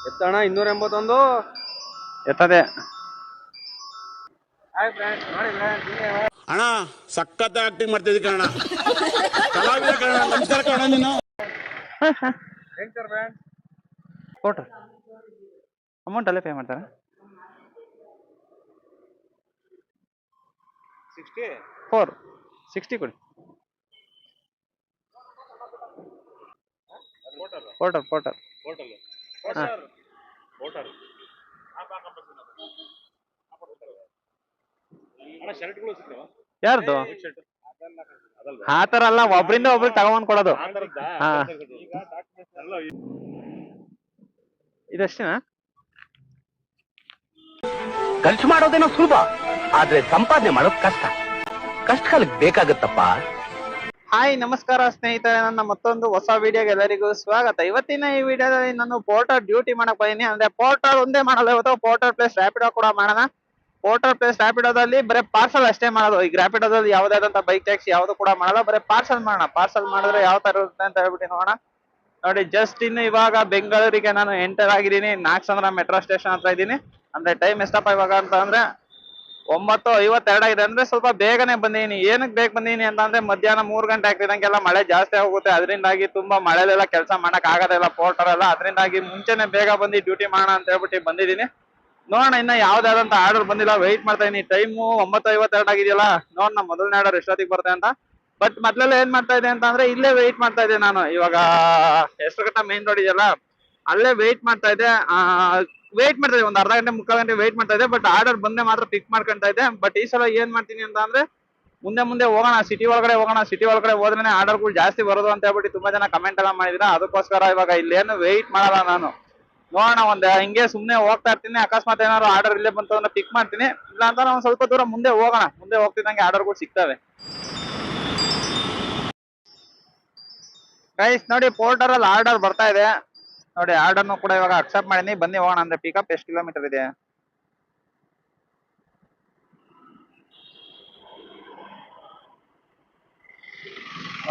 ಎತ್ತಣ 281 ಎತ್ತದೆ. ಅಣ್ಣ ಸಖತ್ ಆಕ್ಟಿಂಗ್ ಮಾಡ್ತಿದ್ದಿ ಕಣ, ಕಲಾವಿದ ಕಣ. ನಮಸ್ಕಾರ ಕಣ. ನೀನು ಕೊಟ್ರ ಅಮೌಂಟ್ ಅಲ್ಲೇ ಪೇ ಮಾಡ್ತಾರ. 60 ಕೊಡಿ. ಪೋರ್ಟರ್ ಯಾರ್ದು ಆ ತರ ಅಲ್ಲ, ಒಬ್ರಿಂದ ಒಬ್ರಿಗೆ ತಗೊಂಡ್ ಕೊಡೋದು. ಇದಷ್ಟೇನಾ? ಖರ್ಚು ಮಾಡೋದೇನೋ ಸುಲಭ, ಆದ್ರೆ ಸಂಪಾದನೆ ಮಾಡೋದು ಕಷ್ಟ. ಕಷ್ಟಕಾಲಕ್ಕೆ ಬೇಕಾಗತ್ತಪ್ಪ. ಹಾಯ್ ನಮಸ್ಕಾರ ಸ್ನೇಹಿತರೆ, ನನ್ನ ಮತ್ತೊಂದು ಹೊಸ ವಿಡಿಯೋಗೆ ಎಲ್ಲರಿಗೂ ಸ್ವಾಗತ. ಇವತ್ತಿನ ಈ ವಿಡಿಯೋದಲ್ಲಿ ನಾನು ಪೋರ್ಟರ್ ಡ್ಯೂಟಿ ಮಾಡಕ್ ಬಂದಿನಿ. ಅಂದ್ರೆ ಪೋರ್ಟರ್ ಒಂದೇ ಮಾಡಲ್ಲ, ಇವತ್ತು ಪೋರ್ಟರ್ ಪ್ಲಸ್ ರ್ಯಾಪಿಡೋ ಕೂಡ ಮಾಡೋಣ. ಪೋರ್ಟರ್ ಪ್ಲಸ್ ರ್ಯಾಪಿಡೋದಲ್ಲಿ ಬರೀ ಪಾರ್ಸಲ್ ಅಷ್ಟೇ ಮಾಡೋದು. ಈಗ ರ್ಯಾಪಿಡೋದಲ್ಲಿ ಯಾವ್ದಾದಂತ ಬೈಕ್ ಟ್ಯಾಕ್ಸಿ ಯಾವ್ದು ಕೂಡ ಮಾಡಲ್ಲ, ಬರೀ ಪಾರ್ಸಲ್ ಮಾಡೋಣ. ಪಾರ್ಸಲ್ ಮಾಡಿದ್ರೆ ಯಾವ ತರ ಇರುತ್ತೆ ಅಂತ ಹೇಳ್ಬಿಟ್ಟು ನೋಡೋಣ. ನೋಡಿ, ಜಸ್ಟ್ ಇನ್ನು ಇವಾಗ ಬೆಂಗಳೂರಿಗೆ ನಾನು ಎಂಟರ್ ಆಗಿದ್ದೀನಿ. ನಾಗಸಂದ್ರ ಮೆಟ್ರೋ ಸ್ಟೇಷನ್ ಹತ್ರ ಇದ್ದೀನಿ. ಅಂದ್ರೆ ಟೈಮ್ ಎಷ್ಟಪ್ಪ ಇವಾಗ ಅಂತ ಅಂದ್ರೆ 9:52 ಆಗಿದೆ. ಅಂದ್ರೆ ಸ್ವಲ್ಪ ಬೇಗನೆ ಬಂದಿದ್ದೀನಿ. ಏನಕ್ಕೆ ಬೇಗ ಬಂದಿದ್ದೀನಿ ಅಂತ ಅಂದ್ರೆ ಮಧ್ಯಾಹ್ನ 3 ಗಂಟೆ ಆಗ್ತಿದಂಗೆಲ್ಲ ಮಳೆ ಜಾಸ್ತಿ ಹೋಗುತ್ತೆ. ಅದರಿಂದಾಗಿ ತುಂಬಾ ಮಳೆಲೆಲ್ಲ ಕೆಲಸ ಮಾಡಕ್ ಆಗೋದಿಲ್ಲ ಪೋರ್ಟರ್ ಎಲ್ಲ. ಅದರಿಂದಾಗಿ ಮುಂಚೆನೆ ಬೇಗ ಬಂದು ಡ್ಯೂಟಿ ಮಾಡೋಣ ಅಂತ ಹೇಳ್ಬಿಟ್ಟು ಬಂದಿದ್ದೀನಿ. ನೋಡೋಣ, ಇನ್ನ ಯಾವ್ದಾದಂತ ಆರ್ಡರ್ ಬಂದಿಲ್ಲ, ವೆಯ್ಟ್ ಮಾಡ್ತಾ ಇದೀನಿ. ಟೈಮು 9:52 ಆಗಿದೆಯಲ್ಲ, ನೋಡೋಣ ಮೊದಲನೇ ಆರ್ಡರ್ ಎಷ್ಟೊತ್ತಿಗೆ ಬರುತ್ತೆ ಅಂತ. ಬಟ್ ಮೊದ್ಲೆಲ್ಲ ಏನ್ ಮಾಡ್ತಾ ಇದೆ ಅಂತ ಅಂದ್ರೆ ಇಲ್ಲೇ ವೆಯ್ಟ್ ಮಾಡ್ತಾ ಇದ್ದೆ ನಾನು. ಇವಾಗ ಹೆಸರುಘಟ್ಟ ಮೇನ್ ರೋಡ್ ಇದೆಯಲ್ಲ, ಅಲ್ಲೇ ವೆಯ್ಟ್ ಮಾಡ್ತಾ ಇದ್ದೆ. ವೆಯ್ಟ್ ಮಾಡ್ತಾ ಇದ್ದೆ, ಒಂದು ಅರ್ಧ ಗಂಟೆ ಮುಕ್ಕಾಲು ಗಂಟೆ ವೆಯ್ಟ್ ಮಾಡ್ತಾ ಇದ್ದೆ. ಬಟ್ ಆರ್ಡರ್ ಬಂದೆ ಮಾತ್ರ ಪಿಕ್ ಮಾಡ್ಕೊಂತ ಇದ್ದೆ. ಬಟ್ ಈ ಸಲ ಏನ್ ಮಾಡ್ತೀನಿ ಅಂತ ಅಂದ್ರೆ ಮುಂದೆ ಹೋಗೋಣ, ಸಿಟಿ ಒಳಗಡೆ ಹೋಗೋಣ. ಸಿಟಿ ಒಳಗಡೆ ಹೋದ್ರೆ ಆರ್ಡರ್ಗಳು ಜಾಸ್ತಿ ಬರೋದು ಅಂತ ಹೇಳ್ಬಿಟ್ಟು ತುಂಬಾ ಜನ ಕಮೆಂಟ್ ಎಲ್ಲ ಮಾಡಿದ್ರ. ಅದಕ್ಕೋಸ್ಕರ ಇವಾಗ ಇಲ್ಲೇನು ವೆಯ್ಟ್ ಮಾಡಲ್ಲ ನಾನು. ನೋಡೋಣ, ಒಂದ್ ಹಿಂಗೆ ಸುಮ್ನೆ ಹೋಗ್ತಾ ಇರ್ತೀನಿ. ಅಕಸ್ಮಾತ್ ಏನಾದ್ರು ಆರ್ಡರ್ ಇಲ್ಲೇ ಬಂತು ಅಂದ್ರೆ ಪಿಕ್ ಮಾಡ್ತೀನಿ. ಇಲ್ಲ ಅಂತ ನಾವು ಸ್ವಲ್ಪ ದೂರ ಮುಂದೆ ಹೋಗೋಣ. ಮುಂದೆ ಹೋಗ್ತಿದ್ದಂಗೆ ಆರ್ಡರ್ಗಳು ಸಿಗ್ತವೆ. ಗೈಸ್ ನೋಡಿ, ಪೋರ್ಟರ್ ಅಲ್ಲಿ ಆರ್ಡರ್ ಬರ್ತಾ ಇದೆ ನೋಡಿ. ಆರ್ಡರ್ನು ಕೂಡ ಇವಾಗ ಅಕ್ಸೆಪ್ಟ್ ಮಾಡಿನಿ. ಬನ್ನಿ ಹೋಗೋಣ. ಅಂದ್ರೆ ಪಿಕಪ್ ಎಷ್ಟು ಕಿಲೋಮೀಟರ್ ಇದೆ?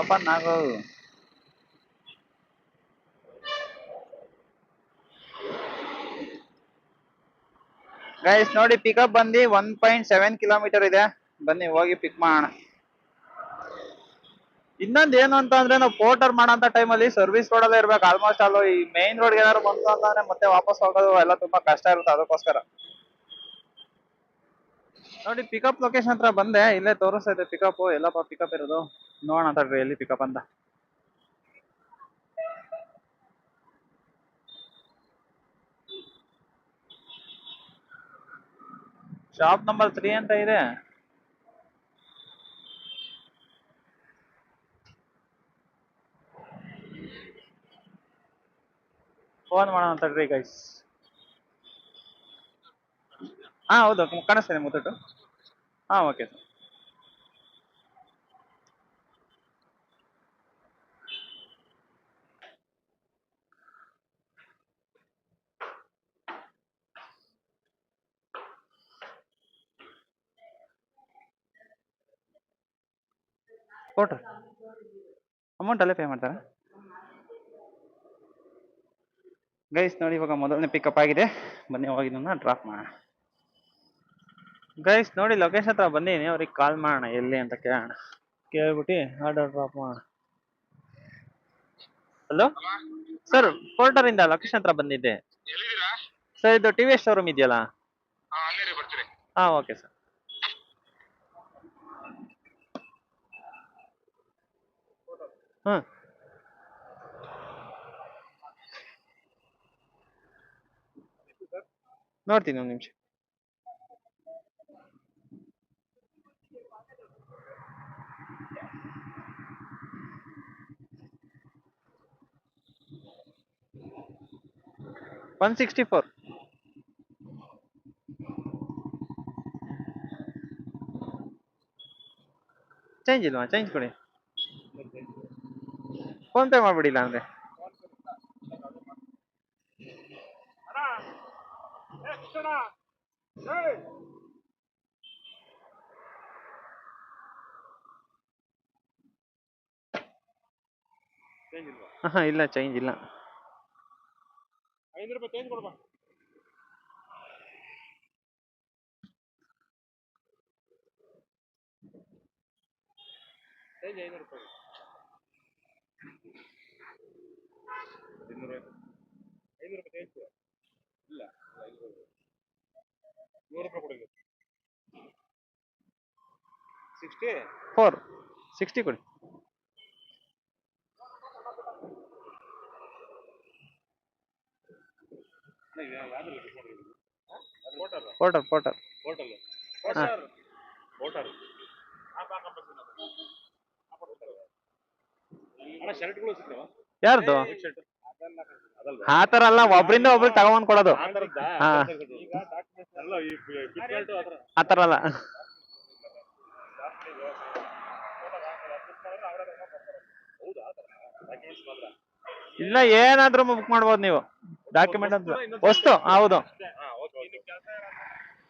ಓಪನ್ ಆಗು. ಗೈಸ್ ನೋಡಿ, ಪಿಕಪ್ ಬಂದು 1.7 ಕಿಲೋಮೀಟರ್ ಇದೆ. ಬನ್ನಿ ಹೋಗಿ ಪಿಕ್ ಮಾಡೋಣ. ಇನ್ನೊಂದ್ ಏನು ಅಂತ ಅಂದ್ರೆ, ನಾವು ಪೋರ್ಟರ್ ಮಾಡೋಂತ ಟೈಮಲ್ಲಿ ಸರ್ವಿಸ್ ರೋಡಲ್ಲೇ ಇರ್ಬೇಕು ಆಲ್ಮೋಸ್ಟ್ ಅಲ್ಲೂ. ಈ ಮೈನ್ ರೋಡ್ ಏನಾದ್ರು ಬಂತು ಅಂತಂದ್ರೆ ಮತ್ತೆ ವಾಪಸ್ ಹೋಗೋದು ಎಲ್ಲ ತುಂಬಾ ಕಷ್ಟ ಇರುತ್ತೆ. ಅದಕ್ಕೋಸ್ಕರ ನೋಡಿ, ಪಿಕಪ್ ಲೊಕೇಶನ್ ಹತ್ರ ಬಂದೆ. ಇಲ್ಲೇ ತೋರಿಸ್ತಾ ಇದೆ ಪಿಕಪ್. ಎಲ್ಲಪ್ಪ ಪಿಕಪ್ ಇರೋದು ನೋಡೋಣ ತಡ್ರಿ, ಎಲ್ಲಿ ಪಿಕಪ್ ಅಂತ. ಶಾಪ್ ನಂಬರ್ 3 ಅಂತ ಇದೆ. ಫೋನ್ ಮಾಡೋಣ ತಡ್ರಿ ಗೈಸ್. ಹೌದು, ಕಾಣಿಸ್ತೇನೆ ಮುತ್ತಟ್ಟು. Okay sir. ಕೊಟ್ರಿ ಅಮೌಂಟ್ ಅಲ್ಲೇ ಪೇ ಮಾಡ್ತಾರ. ಗೈಸ್ ನೋಡಿ, ಇವಾಗ ಮೊದಲನೇ ಪಿಕಪ್ ಆಗಿದೆ. ಬನ್ನಿ ಹೋಗಿ ಡ್ರಾಪ್ ಮಾಡೋಣ. ಗೈಸ್ ನೋಡಿ, ಲೊಕೇಶನ್ ಹತ್ರ ಬಂದೀನಿ. ಅವ್ರಿಗೆ ಕಾಲ್ ಮಾಡೋಣ ಎಲ್ಲಿ ಅಂತ ಕೇಳೋಣ. ಕೇಳ್ಬಿಟ್ಟು ಆರ್ಡರ್ ಡ್ರಾಪ್ ಮಾಡೋಣ. ಹಲೋ ಸರ್, ಪೋರ್ಟರ್ ಇಂದ ಲೊಕೇಶನ್ ಹತ್ರ ಬಂದಿದ್ದೆ ಸರ್. ಇದು ಟಿವಿ ಶೋರೂಮ್ ಇದೆಯಲ್ಲ? Okay sir. ನೋಡ್ತೀನಿ ಒಂದು ನಿಮಿಷ. $164. ಚೇಂಜ್ ಇಲ್ವಾ? ಚೇಂಜ್ ಕೊಡಿ. ಫೋನ್ ಪೇ ಮಾಡ್ಬಿಡಿಲ್ಲ ಅಂದ್ರೆ. ಇಲ್ಲ, ಚೇಂಜ್ ಇಲ್ಲ. 500 ರೂಪಾಯಿ ಚೇಂಜ್ ಕೊಡ್ಬಾ. ಚೇಂಜ್ 500 ರೂಪಾಯಿ. 500 ರೂಪಾಯಿ ಚೇಂಜ್ ಇಲ್ಲ 100 ರೂಪಾಯಿ ಕೊಡಿ. 60 ಕೊಡಿ. ಪೋರ್ಟರ್ ಯಾರ್ದು ಆ ತರ ಅಲ್ಲ, ಒಬ್ರಿಂದ ಒಬ್ರಿಗೆ ತಗೊಂಡ್ ಕೊಡೋದು. ಆ ತರ ಅಲ್ಲ. ಇಲ್ಲ, ಏನಾದ್ರೂ ಬುಕ್ ಮಾಡ್ಬೋದು ನೀವು. ಡಾಕ್ಯುಮೆಂಟ್ ಅಂತ ವಸ್ತು ಹೌದು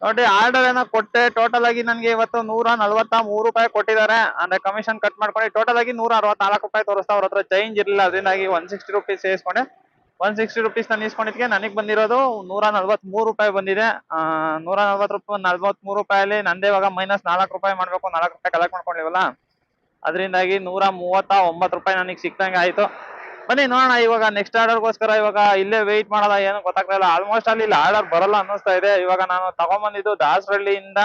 ನೋಡಿ. ಆರ್ಡರ್ ಏನೋ ಕೊಟ್ಟೆ, ಟೋಟಲ್ ಆಗಿ ನನ್ಗೆ ಇವತ್ತು 143 ರೂಪಾಯಿ ಕೊಟ್ಟಿದ್ದಾರೆ. ಅಂದ್ರೆ ಕಮಿಷನ್ ಕಟ್ ಮಾಡ್ಕೊಂಡು ಟೋಟಲ್ ಆಗಿ 164 ರೂಪಾಯಿ ತೋರಿಸ್ತಾ. ಅವ್ರ ಹತ್ರ ಚೇಂಜ್ ಇರಲಿಲ್ಲ, ಅದರಿಂದಾಗಿ 160 ರೂಪೀಸ್ ಸೇರಿಸ್ಕೊಂಡೆ. 160 ರೂಪೀಸ್ ನಾನು ಇಸ್ಕೊಂಡಿದ್ಕೆ ನನಗೆ ಬಂದಿರೋದು 143 ರೂಪಾಯಿ ಬಂದಿದೆ. 143 ರೂಪಾಯಲ್ಲಿ ನಂದೇ ಇವಾಗ -4 ರೂಪಾಯಿ ಮಾಡ್ಬೇಕು. 4 ರೂಪಾಯಿ ಕಲೆಕ್ಟ್ ಮಾಡ್ಕೊಂಡಿವಲ್ಲ, ಅದರಿಂದಾಗಿ 139 ರೂಪಾಯಿ ನನಗೆ ಸಿಕ್ತಂಗೆ ಆಯ್ತು. ಬನ್ನಿ ನೋಡೋಣ ಇವಾಗ ನೆಕ್ಸ್ಟ್ ಆರ್ಡರ್ಗೋಸ್ಕರ. ಇವಾಗ ಇಲ್ಲೇ ವೆಯ್ಟ್ ಮಾಡೋದ ಏನು ಗೊತ್ತಾಗ್ತಿಲ್ಲ. ಆಲ್ಮೋಸ್ಟ್ ಅಲ್ಲಿ ಇಲ್ಲಿ ಆರ್ಡರ್ ಬರಲ್ಲ ಅನ್ನಿಸ್ತಾ ಇದೆ. ಇವಾಗ ನಾನು ತಗೊಂಬಂದಿದ್ದು ದಾಸರಳ್ಳಿಯಿಂದ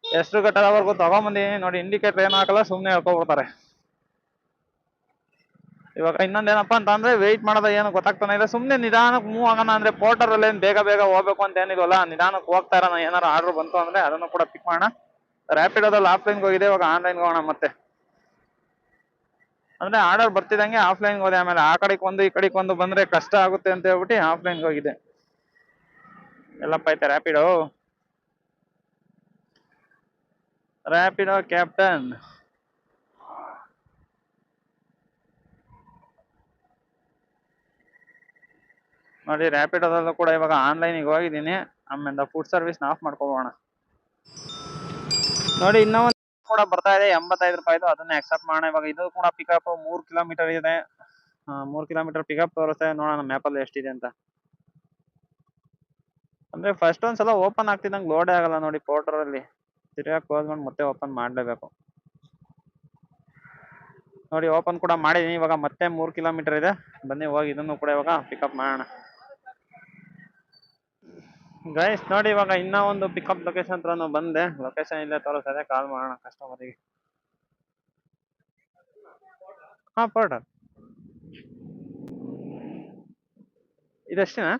ಹೆಸರುಘಟ್ಟದವರೆಗೂ ತಗೊಂಬಂದಿದ್ದೀನಿ ನೋಡಿ. ಇಂಡಿಕೇಟರ್ ಏನು ಹಾಕಲ್ಲ, ಸುಮ್ಮನೆ ಹೇಳ್ಕೊಬಿಡ್ತಾರೆ. ಇವಾಗ ಇನ್ನೊಂದೇನಪ್ಪ ಅಂತಂದ್ರೆ ವೆಯ್ಟ್ ಮಾಡೋದ ಏನು ಗೊತ್ತಾಗ್ತಾನೆ ಇಲ್ಲ. ಸುಮ್ಮನೆ ನಿಧಾನಕ್ಕೆ ಮೂವ್ ಆಗೋಣ ಅಂದ್ರೆ ಪೋರ್ಟರ್ ಅಲ್ಲಿ ಏನ್ ಬೇಗ ಹೋಗ್ಬೇಕು ಅಂತ ಏನಿಲ್ವಲ್ಲ, ನಿಧಾನಕ್ಕೆ ಹೋಗ್ತಾ ಇರೋಣ. ಏನಾರು ಆರ್ಡರ್ ಬಂತು ಅಂದ್ರೆ ಅದನ್ನು ಕೂಡ ಪಿಕ್ ಮಾಡೋಣ. ರ್ಯಾಪಿಡೋದಲ್ಲಿ ಆಫ್ಲೈನ್ಗೆ ಹೋಗಿದೆ, ಇವಾಗ ಆನ್ಲೈನ್ಗೆ ಹೋಗೋಣ. ಮತ್ತೆ ಅಂದ್ರೆ ಆರ್ಡರ್ ಬರ್ತಿದಂಗೆ ಆಫ್ಲೈನ್ಗೆ ಹೋದೆ. ಆಮೇಲೆ ಆ ಕಡೆಗೆ ಒಂದು ಈ ಕಡೆಗೆ ಒಂದು ಬಂದ್ರೆ ಕಷ್ಟ ಆಗುತ್ತೆ ಅಂತ ಹೇಳ್ಬಿಟ್ಟು ಆಫ್ಲೈನ್ಗೆ ಹೋಗಿದೆ. ಎಲ್ಲಪ್ಪ ಐತೆ ರ್ಯಾಪಿಡೋ ಕ್ಯಾಪ್ಟನ್. ನೋಡಿ ರ್ಯಾಪಿಡೋದಲ್ಲೂ ಕೂಡ ಇವಾಗ ಆನ್ಲೈನಿಗೆ ಹೋಗಿದ್ದೀನಿ. ಆಮೇಲೆ ಫುಡ್ ಸರ್ವಿಸ್ನ ಆಫ್ ಮಾಡ್ಕೋಬೋಣ. ನೋಡಿ ಇನ್ನೂ ಒಂದು ಕೂಡ ಬರ್ತಾ ಇದೆ 85 ರೂಪಾಯಿದು, ಅದನ್ನೇ ಅಕ್ಸೆಪ್ಟ್ ಮಾಡೋಣ. ಇವಾಗ ಇದು ಕೂಡ ಪಿಕಪ್ 3 ಕಿಲೋಮೀಟರ್ ಇದೆ. 3 ಕಿಲೋಮೀಟರ್ ಪಿಕಪ್ ತೋರಿಸ್ತಾ ಇದೆ. ನೋಡೋಣ ಮ್ಯಾಪಲ್ಲಿ ಎಷ್ಟಿದೆ ಅಂತ. ಅಂದ್ರೆ ಫಸ್ಟ್ ಒಂದ್ಸಲ ಓಪನ್ ಆಗ್ತಿದ್ದಂಗೆ ಲೋಡೇ ಆಗಲ್ಲ ನೋಡಿ ಪೋರ್ಟರ್ ಅಲ್ಲಿ. ತಿರ್ಗಾ ಕ್ಲೋಸ್ ಮಾಡಿ ಮತ್ತೆ ಓಪನ್ ಮಾಡಲೇಬೇಕು. ನೋಡಿ ಓಪನ್ ಕೂಡ ಮಾಡಿದೀನಿ. ಇವಾಗ ಮತ್ತೆ 3 ಕಿಲೋಮೀಟರ್ ಇದೆ. ಬನ್ನಿ ಹೋಗಿ ಇದನ್ನು ಕೂಡ ಇವಾಗ ಪಿಕಪ್ ಮಾಡೋಣ. ಗೈಸ್ ನೋಡಿ ಇವಾಗ ಇನ್ನೂ ಒಂದು ಪಿಕಪ್ ಲೊಕೇಶನ್ ಹತ್ರ ಬಂದೆ. ಲೊಕೇಶನ್ ಇಲ್ಲೇ ತೋರಿಸ್ತಾ, ಕಾಲ್ ಮಾಡೋಣ ಕಸ್ಟಮರಿಗೆ. ಹಾ ಪೋರ್ಟರ್ ಇದಷ್ಟೇನಾ?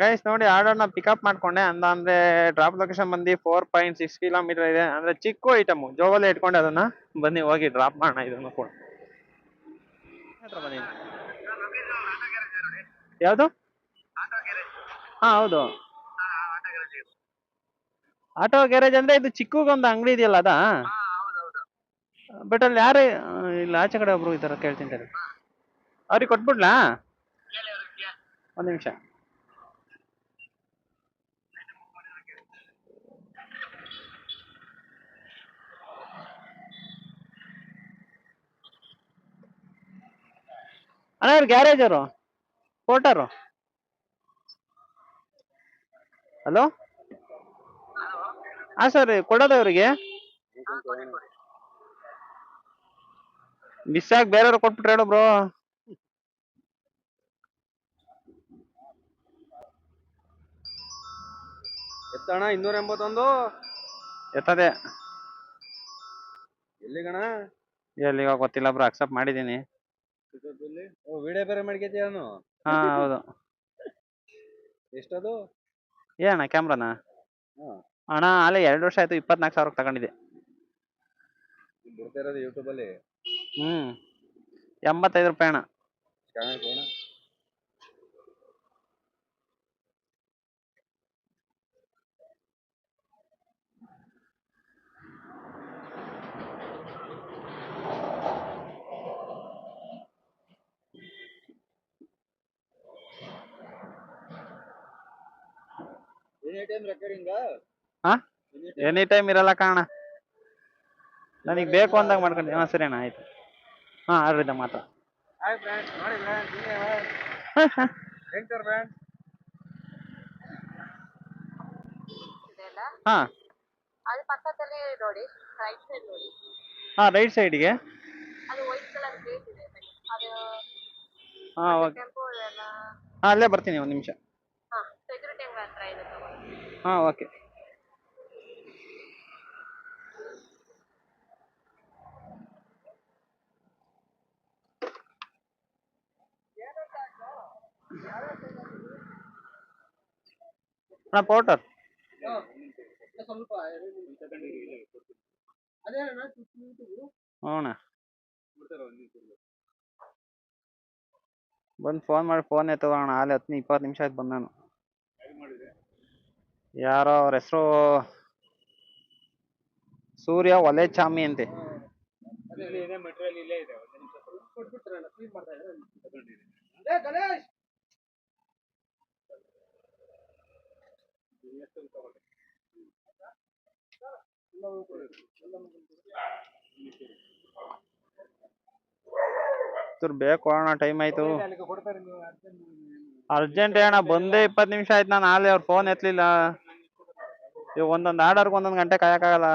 ಗೈಸ್ ನೋಡಿ ಆರ್ಡರ್ನ ಪಿಕಪ್ ಮಾಡ್ಕೊಂಡೆ. ಅಂದ್ರೆ ಡ್ರಾಪ್ ಲೊಕೇಶನ್ ಬಂದು 4.6 ಕಿಲೋಮೀಟರ್ ಇದೆ. ಅಂದ್ರೆ ಚಿಕ್ಕ ಐಟಮ್ ಜೋಬಲ್ಲೇ ಇಟ್ಕೊಂಡೆ ಅದನ್ನ. ಬನ್ನಿ ಹೋಗಿ ಡ್ರಾಪ್ ಮಾಡೋಣ ಇದನ್ನು ಕೂಡ. ಯಾವುದು? ಹಾ ಹೌದು, ಆಟೋ ಗ್ಯಾರೇಜ್ ಅಂದ್ರೆ ಇದು ಚಿಕ್ಕಗೊಂದು ಅಂಗಡಿ ಇದೆಯಲ್ಲ ಅದಾ? ಬಟ್ ಅಲ್ಲಿ ಯಾರು ಇಲ್ಲ, ಆಚೆ ಕಡೆ ಒಬ್ರು ಇದಾರ, ಕೇಳ್ತೀನಿ. ಅವ್ರಿಗೆ ಕೊಟ್ಬಿಡ್ಲಾ? ಒಂದ್ ನಿಮಿಷ. ಅಣ್ಣ ಇವ್ರು ಗ್ಯಾರೇಜ್ ಅವರು, ಪೋರ್ಟರು. ಹಲೋ, ಹಾ ಸರ್, ಕೊಡೋದ ಅವ್ರಿಗೆ ಮಿಸ್ ಆಗಿ ಬೇರೆಯವ್ರು ಕೊಟ್ಬಿಟ್ರೆ ಹೇಳು ಬ್ರೋ. ಎತ್ತಣ 281 ಎತ್ತದೆ. ಎಲ್ಲಿಗಣ? ಎಲ್ಲಿಗ ಗೊತ್ತಿಲ್ಲ ಬ್ರೋ, ಅಕ್ಸೆಪ್ಟ್ ಮಾಡಿದೀನಿ. ವಿಡಿಯೋ ಬೇರೆ ಮಾಡ್ಕೈತಿ ಅವನು. ಹಾ ಹೌದು. ಎಷ್ಟದು? ಏನಣ್ಣ ಕ್ಯಾಮ್ರಾನ? ಅಣ್ಣ ಅಲ್ಲೇ 2 ವರ್ಷ ಆಯ್ತು, 24,000 ತಗೊಂಡಿದ್ದೆ. ಬರ್ತಾ ಇರೋದು ಯೂಟ್ಯೂಬ್ ಅಲ್ಲಿ. 85 ರೂಪಾಯಿ ಅಣ್ಣ. ಎನಿ ಟೈಮ್ ರೆಕಾರ್ಡಿಂಗ್ ಹಾ ಎನಿ ಟೈಮ್ ಇರಲ್ಲ ಕಾರಣ ನನಗೆ ಬೇಕು ಅಂದಾಗ ಮಾಡ್ಕೊಂಡು ಹಾಂ ಸರಿ ಅಣ್ಣ ಆಯ್ತು ಹಾಂ ಆರ್ಡ್ರ್ ಇದ್ದಾಗ ಮಾತ್ರ ಹಾಯ್ ಫ್ರೆಂಡ್ಸ್ ನೋಡಿ ಫ್ರೆಂಡ್ಸ್ ಹೆಂಗ್ ಸರ್ ಫ್ರೆಂಡ್ಸ್ ಹಾಂ ಅದು ಪಕ್ಕದಲ್ಲೇ ನೋಡಿ ರೈಟ್ ಸೈಡ್ ನೋಡಿ ಹಾಂ ರೈಟ್ ಸೈಡ್ಗೆ ಅದು ವೈಟ್ ಕಲರ್ ಗೇಟ್ ಇದೆ ಅದು ಹಾಂ ಓಕೆ ಟೆಂಪೋ ಎಲ್ಲ ಹಾಂ ಅಲ್ಲೇ ಬರ್ತೀನಿ ಒಂದು ನಿಮಿಷ ಹಾಂ ಸೆಕ್ಯೂರಿಟಿ ಅಂಗಡಿ ಹತ್ರ ಇದೆ ತಗೊಳ್ಳಿ ಹಾಂ ಓಕೆ ಅಣ್ಣ ಪೋರ್ಟರ್ ಸ್ವಲ್ಪ ಅದೇ ಹ್ಞೂ ಅಣ್ಣ ಬಂದು ಫೋನ್ ಮಾಡಿ ಫೋನ್ ಎತ್ತೋಣ ಅಲ್ಲಿ 10-20 ನಿಮಿಷ ಆಯ್ತು ಬಂದು ನಾನು ಯಾರೋ ಅವ್ರ ಹೆಸರು ಸೂರ್ಯ ಒಲೆ ಚಾಮಿ ಅಂತೆ ಮೆಟೀರಿಯಲ್ ಇಲ್ಲೇ ಇದೆ ಕೊಟ್ಬಿಡ್ತಾರಲ್ಲ ಕ್ಲೀನ್ ಮಾಡ್ತಾ ಇದ್ದಾರೆ ಗಣೇಶ್ ಬೇಕು ಅಣ್ಣ ಟೈಮ್ ಆಯ್ತು ಅರ್ಜೆಂಟ್ ಅಣ್ಣ ಬಂದೇ 20 ನಿಮಿಷ ಆಯ್ತು ನಾನು ಅಲ್ಲಿ ಅವ್ರ ಫೋನ್ ಎತ್ತಲಿಲ್ಲ ಇವಾಗ ಒಂದೊಂದು ಆರ್ಡರ್ಗೆ 1 ಗಂಟೆ ಕಾಯಕ್ಕಾಗಲ್ಲ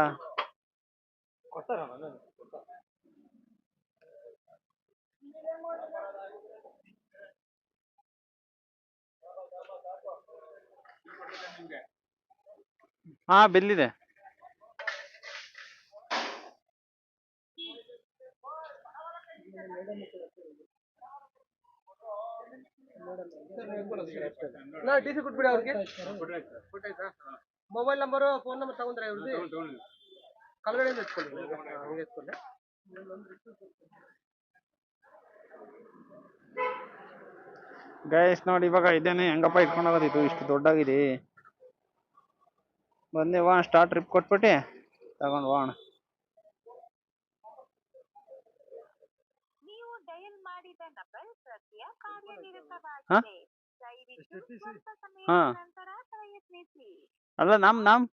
ಹಾ ಬಿಲ್ ಇದೆ ಟಿಸಿ ಕೊಟ್ಬಿಡಿ ಅವ್ರಿಗೆ ಮೊಬೈಲ್ ನಂಬರು ಫೋನ್ ನಂಬರ್ ತಗೊಂಡ್ರೆ ಇವ್ರದ್ದು ಕಲ್ಗಡೆಯಿಂದ ಎತ್ಕೊಳ್ಳಿ ಹಂಗೆ ಎತ್ಕೊಳ್ಳಿ ಗೈಸ್ ನೋಡಿ ಇವಾಗ ಇದೇನೆ ಹೆಂಗಪ್ಪ ಇಟ್ಕೊಂಡು ಹೋಗೋದಿತ್ತು ಇಷ್ಟು ದೊಡ್ಡಾಗಿದೆ ಬಂದೆ ವಾ ಸ್ಟಾರ್ಟ್ ಟ್ರಿಪ್ ಕೊಟ್ಬಿಟ್ಟು ತಗೊಂಡು ಹೋಗೋಣ ನೀವು ಡಯಲ್ ಮಾಡಿದ ನಂಬರ್ ಸದ್ಯ ಕಾರ್ಯನಿರತವಾಗಿದೆ ಹಾ ದಯವಿಟ್ಟು ಸ್ವಲ್ಪ ಸಮಯದ ಹಾ ನಂತರ ಪ್ರಯತ್ನಿಸಿ ಅಲ್ಲ ನಮ್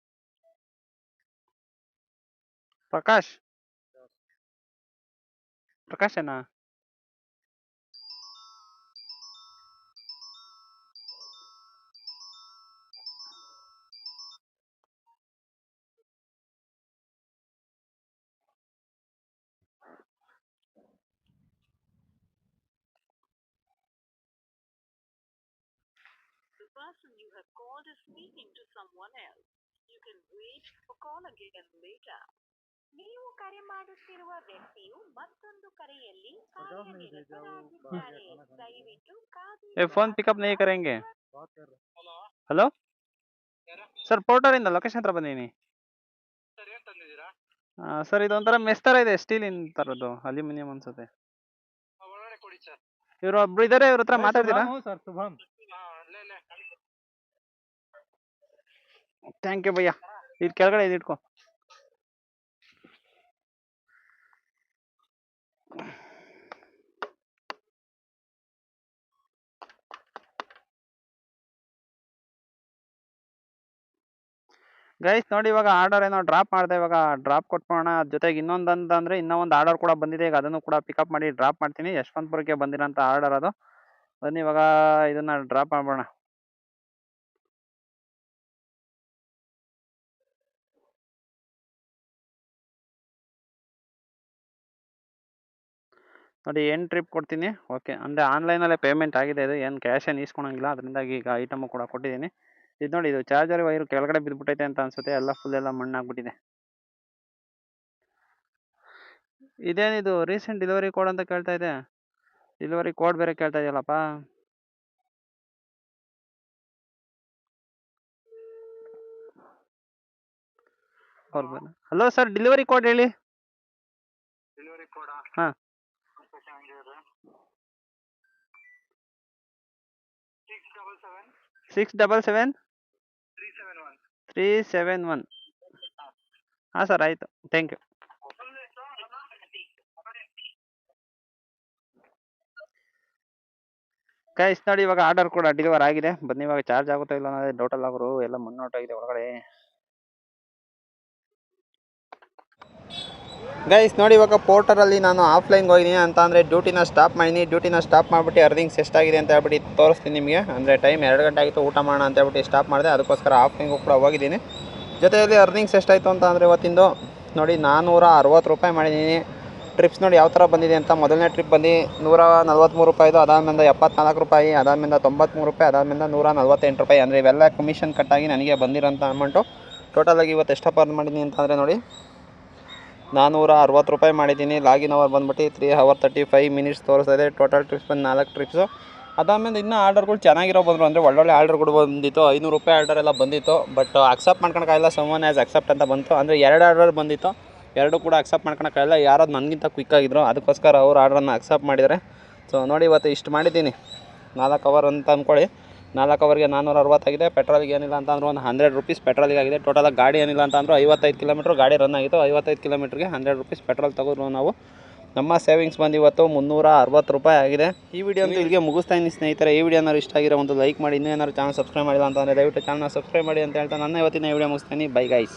ಪ್ರಕಾಶನಾ The person you have called is speaking to someone else. You can wait or call again later. ನೀವು ಕರೆ ಮಾಡುತ್ತಿರುವ ವ್ಯಕ್ತಿಯು ಮತ್ತೊಂದು ಕರೆಯಲ್ಲಿ ಕಾರ್ಯನಿರತರಾಗಿದ್ದಾರೆ ದಯವಿಟ್ಟು ये फोन पिकअप नहीं करेंगे हेलो ಸರ್ ಪೋರ್ಟರ್ ಇಂದ ಲೊಕೇಶನ್ ಹತ್ರ ಬಂದೀನಿ ಸರ್ ಇದೊಂಥರ ಮೆಸ್ ತರ ಇದೆ ಸ್ಟೀಲಿನ ತರದ್ದು ಅಲ್ಯೂಮಿನಿಯಂ ಅನ್ಸುತ್ತೆ ಇವರು ಒಬ್ರು ಇದಾರೆ ಇವ್ರ ಹತ್ರ ಮಾತಾಡ್ತೀರಾ ಥ್ಯಾಂಕ್ ಯು ಭಯ್ಯ ಇದು ಕೆಳಗಡೆ ಇಟ್ಕೋ ಗೈಸ್ ನೋಡಿ ಇವಾಗ ಆರ್ಡರ್ ಏನೋ ಡ್ರಾಪ್ ಮಾಡಿದೆ ಇವಾಗ ಡ್ರಾಪ್ ಕೊಟ್ಬಿಡೋಣ ಜೊತೆಗೆ ಇನ್ನೊಂದು ಅಂತಂದ್ರೆ ಇನ್ನೂ ಒಂದು ಆರ್ಡರ್ ಕೂಡ ಬಂದಿದೆ ಈಗ ಅದನ್ನು ಕೂಡ ಪಿಕಪ್ ಮಾಡಿ ಡ್ರಾಪ್ ಮಾಡ್ತೀನಿ ಯಶವಂತಪುರಕ್ಕೆ ಬಂದಿರೋಂಥ ಆರ್ಡರ್ ಅದು ಬನ್ನಿ ಇವಾಗ ಇದನ್ನ ಡ್ರಾಪ್ ಮಾಡೋಣ ನೋಡಿ ಏನು ಟ್ರಿಪ್ ಕೊಡ್ತೀನಿ ಓಕೆ ಅಂದರೆ ಆನ್ಲೈನಲ್ಲೇ ಪೇಮೆಂಟ್ ಆಗಿದೆ ಇದು ಏನು ಕ್ಯಾಶ್ ಏನು ಇಸ್ಕೊಳಂಗಿಲ್ಲ ಅದರಿಂದಾಗಿ ಈಗ ಐಟಮು ಕೂಡ ಕೊಟ್ಟಿದ್ದೀನಿ ಇದು ನೋಡಿ ಇದು ಚಾರ್ಜರ್ ವೈರು ಕೆಳಗಡೆ ಬಿದ್ದುಬಿಟ್ಟೈತೆ ಅಂತ ಅನ್ಸುತ್ತೆ ಎಲ್ಲ ಫುಲ್ ಎಲ್ಲ ಮಣ್ಣಾಗ್ಬಿಟ್ಟಿದೆ ಇದೇನಿದು ರೀಸೆಂಟ್ ಡೆಲಿವರಿ ಕೋಡ್ ಅಂತ ಕೇಳ್ತಾ ಇದೆ ಡೆಲಿವರಿ ಕೋಡ್ ಬೇರೆ ಕೇಳ್ತಾ ಇದೆಯಲ್ಲಪ್ಪ ಹಲೋ ಸರ್ ಡೆಲಿವರಿ ಕೋಡ್ ಹೇಳಿ ಹಾಂ 677 ಹಾಂ ಸರ್ ಆಯಿತು ಥ್ಯಾಂಕ್ ಯು ಗೈಸ್ ನೋಡಿ ಇವಾಗ ಆರ್ಡರ್ ಕೂಡ ಡೆಲಿವರ್ ಆಗಿದೆ. ಬನ್ನಿ ಇವಾಗ ಚಾರ್ಜ್ ಆಗುತ್ತಾ ಇಲ್ಲ ಅನ್ನೋದೇ ಡೌಟ್ ಅಲ್ಲ ಗುರು, ಎಲ್ಲ ಮುನ್ನೋಟಾಗಿದೆ ಒಳಗಡೆ. ಗೈಸ್ ನೋಡಿ ಇವಾಗ ಪೋರ್ಟರಲ್ಲಿ ನಾನು ಆಫ್ಲೈನ್ಗೆ ಹೋಗಿದ್ದೀನಿ ಅಂತ ಅಂದರೆ ಡ್ಯೂಟಿನ ಸ್ಟಾಪ್ ಮಾಡಿದ್ದೀನಿ. ಡ್ಯೂಟಿನ ಸ್ಟಾಪ್ ಮಾಡಿಬಿಟ್ಟು ಅರ್ನಿಂಗ್ಸ್ ಎಷ್ಟಾಗಿದೆ ಅಂತ ಹೇಳ್ಬಿಟ್ಟು ತೋರಿಸ್ತೀನಿ ನಿಮಗೆ. ಅಂದರೆ ಟೈಮ್ 2 ಗಂಟೆ ಆಗಿತ್ತು, ಊಟ ಮಾಡೋಣ ಅಂತ ಹೇಳ್ಬಿಟ್ಟು ಸ್ಟಾಪ್ ಮಾಡಿದೆ. ಅದಕ್ಕೋಸ್ಕರ ಆಫ್ಲೈನ್ಗೂ ಕೂಡ ಹೋಗಿದ್ದೀನಿ. ಜೊತೆಯಲ್ಲಿ ಅರ್ನಿಂಗ್ಸ್ ಎಷ್ಟಾಯಿತು ಅಂತ ಅಂದರೆ ಇವತ್ತಿಂದು ನೋಡಿ 460 ರೂಪಾಯಿ ಮಾಡಿದ್ದೀನಿ. ಟ್ರಿಪ್ಸ್ ನೋಡಿ ಯಾವ ಥರ ಬಂದಿದೆ ಅಂತ. ಮೊದಲನೇ ಟ್ರಿಪ್ ಬಂದು 143 ರೂಪಾಯಿದು, ಅದಾದಮೇಲೆ 74 ರೂಪಾಯಿ, ಅದಾದಮೇಲೆ 93 ರೂಪಾಯಿ, ಅದಾದಮೇಲೆ 148 ರೂಪಾಯಿ. ಅಂದರೆ ಇವೆಲ್ಲ ಕಮಿಷನ್ ಕಟ್ಟಾಗಿ ನನಗೆ ಬಂದಿರೋಂಥ ಅಮೌಂಟು. ಟೋಟಲಾಗಿ ಇವತ್ತು ಎಷ್ಟಪ್ಪ ಅರ್ನ್ ಮಾಡಿದ್ದೀನಿ ಅಂತಂದರೆ ನೋಡಿ 460 ರೂಪಾಯಿ ಮಾಡಿದ್ದೀನಿ. ಲಾಗಿನ್ ಅವರ್ ಬಂದ್ಬಿಟ್ಟು 3 hours 35 minutes ತೋರಿಸ್ತಾ ಇದೆ. ಟೋಟಲ್ ಟ್ರಿಪ್ಸ್ ಬಂದು 4 ಟ್ರಿಪ್ಸು. ಅದಾದಮೇಲೆ ಇನ್ನೂ ಆರ್ಡರ್ಗಳು ಚೆನ್ನಾಗಿರೋ ಬಂದರು, ಅಂದರೆ ಒಳ್ಳೊಳ್ಳೆ ಆರ್ಡರ್ಗಳು ಬಂದಿತ್ತು. 500 ರೂಪಾಯಿ ಆರ್ಡರ್ ಎಲ್ಲ ಬಂದಿತ್ತು. ಬಟ್ ಅಕ್ಸೆಪ್ಟ್ ಮಾಡ್ಕೊಳಕ್ಕಾಗಿಲ್ಲ. ಸಮ್ವನ್ ಆ್ಯಸ್ ಅಕ್ಸೆಪ್ಟ್ ಅಂತ ಬಂತು. ಅಂದರೆ 2 ಆರ್ಡರ್ ಬಂದಿತ್ತು, 2 ಕೂಡ ಅಕ್ಸೆಪ್ಟ್ ಮಾಡ್ಕೊಳಕ್ಕಾಗಿಲ್ಲ. ಯಾರು ನನಗಿಂತ ಕ್ವಿಕ್ಕಾಗಿದ್ರು, ಅದಕ್ಕೋಸ್ಕರ ಅವ್ರು ಆರ್ಡ್ರನ್ನು ಅಕ್ಸೆಪ್ಟ್ ಮಾಡಿದ್ದಾರೆ. ಸೊ ನೋಡಿ ಇವತ್ತು ಇಷ್ಟು ಮಾಡಿದ್ದೀನಿ. 4 ಅವರ್ ಅಂತ ಅಂದ್ಕೊಳ್ಳಿ. 4 ಅವರ್ಗೆ 460 ಆಗಿದೆ. ಪೆಟ್ರೋಲ್ಗೆ ಏನಿಲ್ಲ ಅಂತ ಅಂದ್ರೆ ಒಂದು 100 ರೂಪೀಸ್ ಪೆಟ್ರೋಲಿಗೆ ಆಗಿದೆ. ಟೋಟಲಾಗಿ ಗಾಡಿ ಏನಿಲ್ಲ ಅಂತ ಅಂದರೂ 55 ಕಿಲೋಮೀಟ್ರ್ ಗಾಡಿ ರನ್ ಆಗಿತ್ತು. 55 ಕಿಲೋಮೀಟ್ರಿಗೆ 100 ರೂಪೀಸ್ ಪೆಟ್ರೋಲ್ ತಗೋರು ನಾವು. ನಮ್ಮ ಸೇವಿಂಗ್ಸ್ ಬಂದು ಇವತ್ತು 360 ರೂಪಾಯಿ ಆಗಿದೆ. ಈ ವಿಡಿಯೋ ಅಂತೂ ಇಲ್ಲಿಗೆ ಮುಗಿಸ್ತಾ ಇದ್ದೀನಿ ಸ್ನೇಹಿತರೆ. ಈ ವಿಡಿಯೋ ಏನಾದ್ರು ಇಷ್ಟ ಆಗಿರೋ ಒಂದು ಲೈಕ್ ಮಾಡಿ. ಇನ್ನೇನಾದ್ರು ಚಾನಲ್ ಸಬ್ಸ್ಕ್ರೈಬ್ ಮಾಡಿಲ್ಲ ಅಂತಂದರೆ ದಯವಿಟ್ಟು ಚಾನಲ್ನ ಸಬ್ಸ್ಕ್ರೈಬ್ ಮಾಡಿ ಅಂತ ಹೇಳ್ತಾ ನನ್ನ ಇವತ್ತಿನ ವಿಡಿಯೋ ಮುಗಿಸ್ತೀನಿ. Bye guys.